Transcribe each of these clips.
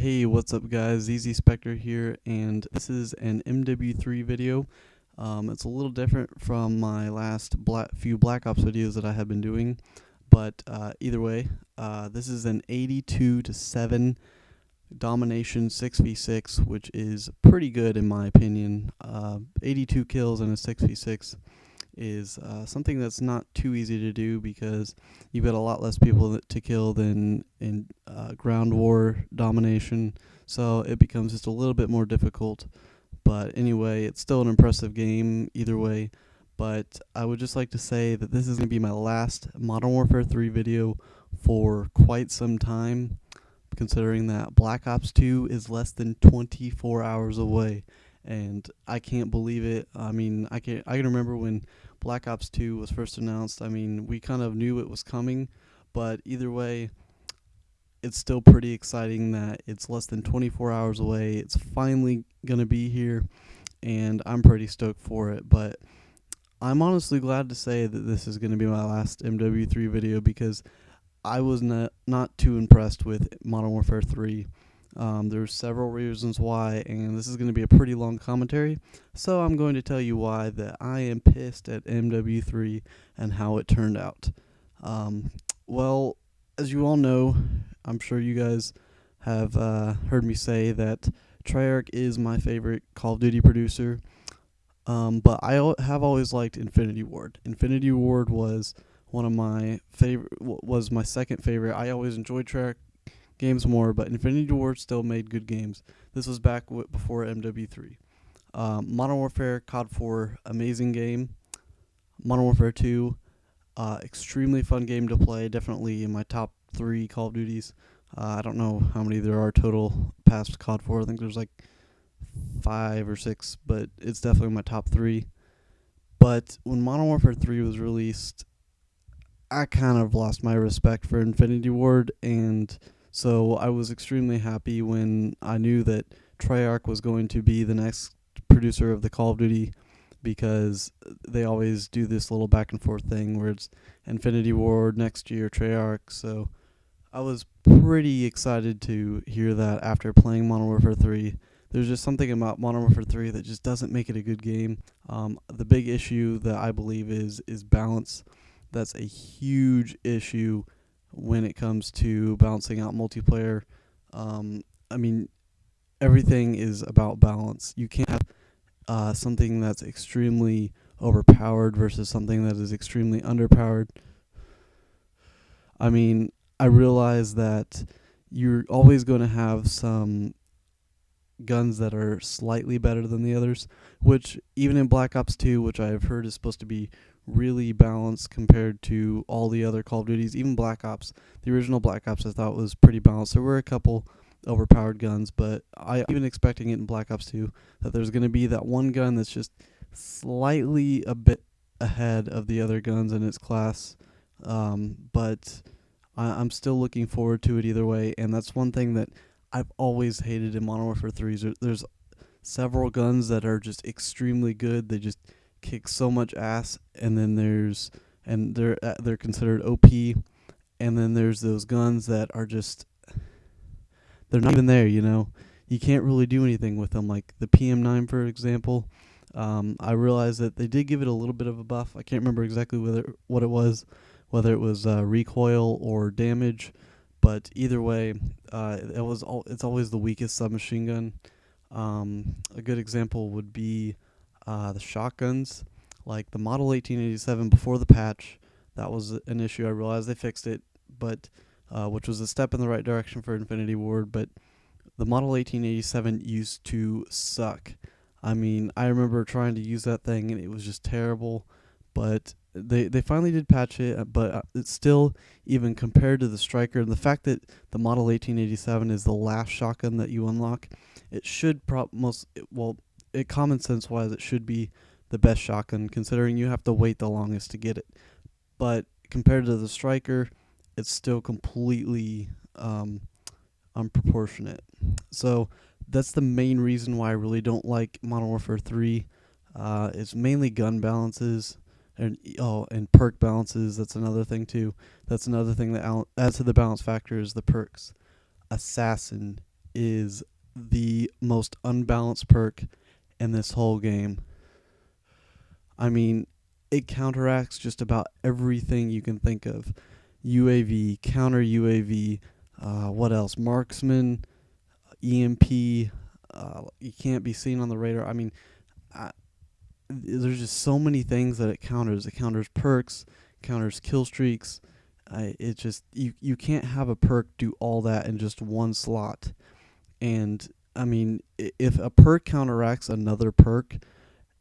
Hey, what's up guys? Easy Spectre here, and this is an MW3 video. It's a little different from my last few Black Ops videos that I have been doing, but either way, this is an 82-7 domination 6v6, which is pretty good in my opinion. 82 kills in a 6v6 is something that's not too easy to do because you've got a lot less people to kill than in ground war domination, so it becomes just a little bit more difficult. But anyway, it's still an impressive game either way. But I would just like to say that this is going to be my last Modern Warfare 3 video for quite some time, considering that Black Ops 2 is less than 24 hours away. And I can't believe it. I mean, I can remember when Black Ops 2 was first announced. I mean, we kind of knew it was coming, but either way, it's still pretty exciting that it's less than 24 hours away. It's finally going to be here, and I'm pretty stoked for it. But I'm honestly glad to say that this is going to be my last MW3 video because I was not too impressed with Modern Warfare 3. There's several reasons why, and this is going to be a pretty long commentary, so I'm going to tell you why that I am pissed at MW3 and how it turned out. Well, as you all know, I'm sure you guys have heard me say that Treyarch is my favorite Call of Duty producer, but I have always liked Infinity Ward. Infinity Ward was one of my was my second favorite. I always enjoyed Treyarch games more, but Infinity Ward still made good games. This was back before MW3. Modern Warfare, COD 4, amazing game. Modern Warfare 2, extremely fun game to play. Definitely in my top 3 Call of Duties. I don't know how many there are total past COD 4. I think there's like 5 or 6, but it's definitely my top 3. But when Modern Warfare 3 was released, I kind of lost my respect for Infinity Ward, and so I was extremely happy when I knew that Treyarch was going to be the next producer of the Call of Duty, because they always do this little back and forth thing where it's Infinity Ward next year, Treyarch. So I was pretty excited to hear that after playing Modern Warfare 3. There's just something about Modern Warfare 3 that just doesn't make it a good game. The big issue that I believe is balance. That's a huge issue when it comes to balancing out multiplayer. I mean, everything is about balance. You can't have something that's extremely overpowered versus something that is extremely underpowered. I mean, I realize that you're always going to have some guns that are slightly better than the others, which even in Black Ops 2, which I have heard is supposed to be really balanced compared to all the other Call of Duties, even Black Ops, the original Black Ops I thought was pretty balanced. There were a couple overpowered guns, but I even expecting it in Black Ops 2 that there's going to be that one gun that's just slightly a bit ahead of the other guns in its class, but I'm still looking forward to it either way. And that's one thing that I've always hated in Modern Warfare 3. There's several guns that are just extremely good. They just kick so much ass, and then they're considered OP, and then there's those guns that are just, they're not even there. You can't really do anything with them, like the PM9 for example. I realized that they did give it a little bit of a buff. I can't remember exactly what it was, whether it was recoil or damage, but either way, it's always the weakest submachine gun. A good example would be the shotguns, like the Model 1887 before the patch. That was an issue. I realized they fixed it, but which was a step in the right direction for Infinity Ward. But the Model 1887 used to suck. I mean, I remember trying to use that thing and it was just terrible. But they finally did patch it, but it's still, even compared to the Striker, and the fact that the Model 1887 is the last shotgun that you unlock, it should common sense wise, it should be the best shotgun, considering you have to wait the longest to get it. But compared to the Striker, it's still completely unproportionate. So that's the main reason why I really don't like Modern Warfare 3. It's mainly gun balances and perk balances. That's another thing too. That's another thing that adds to the balance factor is the perks. Assassin is the most unbalanced perk in this whole game. I mean, it counteracts just about everything you can think of. UAV, counter UAV, what else? Marksman, EMP, you can't be seen on the radar. I mean, I, there's just so many things that it counters. It counters perks, counters kill streaks. It just you can't have a perk do all that in just one slot. And I mean, if a perk counteracts another perk,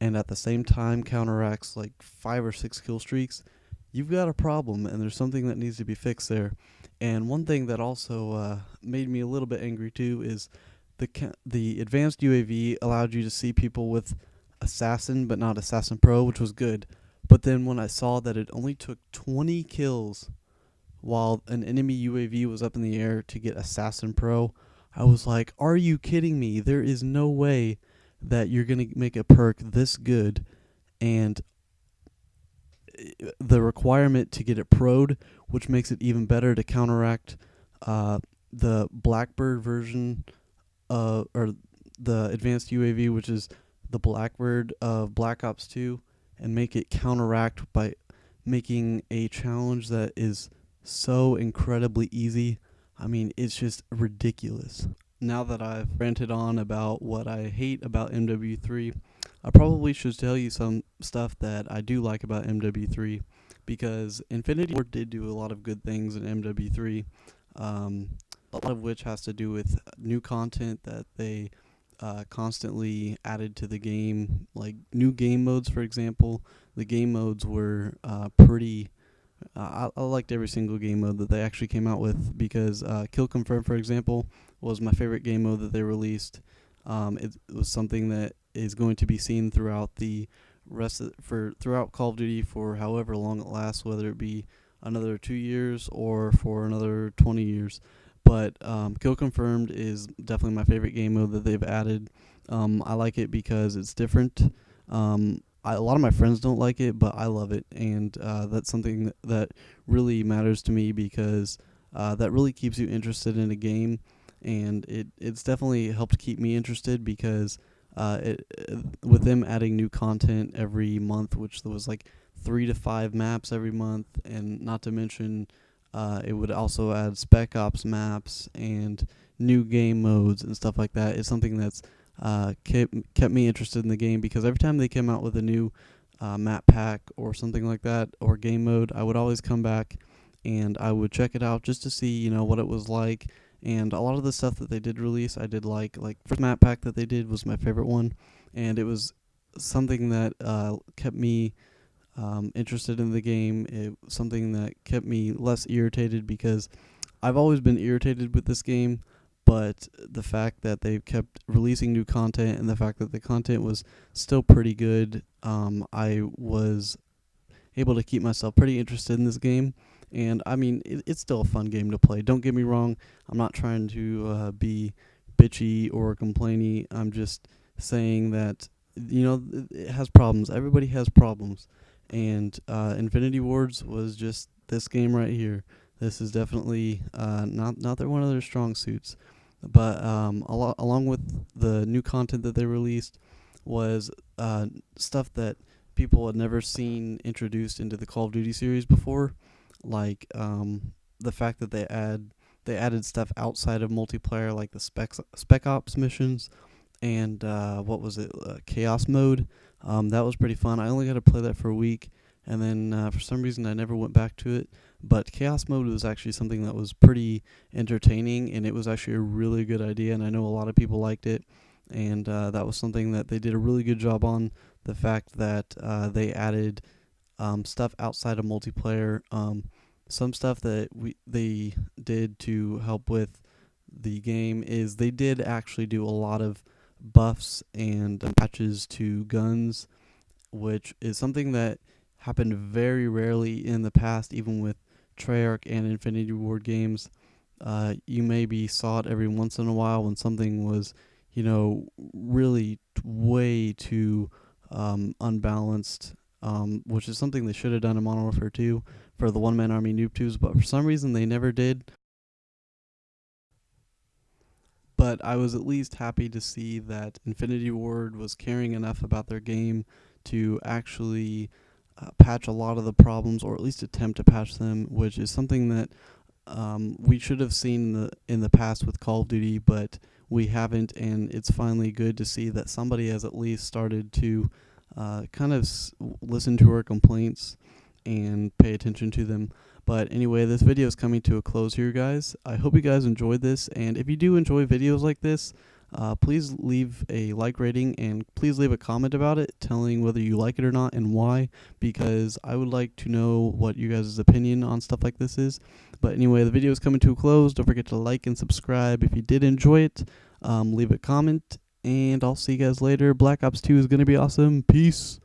and at the same time counteracts like 5 or 6 kill streaks, you've got a problem, and there's something that needs to be fixed there. And one thing that also made me a little bit angry too is the advanced UAV allowed you to see people with Assassin but not Assassin Pro, which was good. But then when I saw that it only took 20 kills while an enemy UAV was up in the air to get Assassin Pro, I was like, are you kidding me? There is no way that you're going to make a perk this good, and the requirement to get it pro'd, which makes it even better to counteract the Blackbird version or the advanced UAV, which is the Blackbird of Black Ops 2, and make it counteract by making a challenge that is so incredibly easy. I mean, it's just ridiculous. Now that I've ranted on about what I hate about MW3, I probably should tell you some stuff that I do like about MW3, because Infinity Ward did do a lot of good things in MW3, a lot of which has to do with new content that they constantly added to the game, like new game modes, for example. The game modes were pretty... I liked every single game mode that they actually came out with, because Kill Confirm, for example, was my favorite game mode that they released. It was something that is going to be seen throughout the throughout Call of Duty for however long it lasts, whether it be another 2 years or for another 20 years. But Kill Confirmed is definitely my favorite game mode that they've added. I like it because it's different. A lot of my friends don't like it, but I love it, and that's something that really matters to me, because that really keeps you interested in a game, and it's definitely helped keep me interested, because with them adding new content every month, which there was like 3 to 5 maps every month, and not to mention it would also add Spec Ops maps and new game modes and stuff like that. It's something that's kept me interested in the game, because every time they came out with a new map pack or something like that, or game mode, I would always come back and I would check it out just to see, what it was like. And a lot of the stuff that they did release, I did like first map pack that they did was my favorite one, and it was something that kept me interested in the game. It was something that kept me less irritated, because I've always been irritated with this game, but the fact that they kept releasing new content, and the fact that the content was still pretty good, I was able to keep myself pretty interested in this game. And I mean, it's still a fun game to play. Don't get me wrong. I'm not trying to be bitchy or complainy. I'm just saying that, it has problems. Everybody has problems. And Infinity Wards was just this game right here. This is definitely not one of their strong suits. But along with the new content that they released was stuff that people had never seen introduced into the Call of Duty series before, like the fact that they added stuff outside of multiplayer, like the Spec Ops missions, and what was it, Chaos Mode. That was pretty fun. I only got to play that for a week, and then for some reason I never went back to it. But Chaos Mode was actually something that was pretty entertaining, and it was actually a really good idea, and I know a lot of people liked it. And that was something that they did a really good job on, the fact that they added stuff outside of multiplayer. Some stuff that they did to help with the game is they did actually do a lot of buffs and patches to guns, which is something that happened very rarely in the past, even with Treyarch and Infinity Ward games. You maybe saw it every once in a while when something was, really way too unbalanced, which is something they should have done in Modern Warfare 2 for the one-man army noob tubes, but for some reason they never did. but I was at least happy to see that Infinity Ward was caring enough about their game to actually patch a lot of the problems, or at least attempt to patch them, which is something that we should have seen in the past with Call of Duty, but we haven't, and it's finally good to see that somebody has at least started to listen to our complaints and pay attention to them. But anyway, this video is coming to a close here, guys. I hope you guys enjoyed this, and if you do enjoy videos like this, please leave a like rating and please leave a comment about it telling whether you like it or not and why, because I would like to know what you guys' opinion on stuff like this is. But anyway, the video is coming to a close. Don't forget to like and subscribe if you did enjoy it. Leave a comment, and I'll see you guys later. Black Ops 2 is going to be awesome. Peace.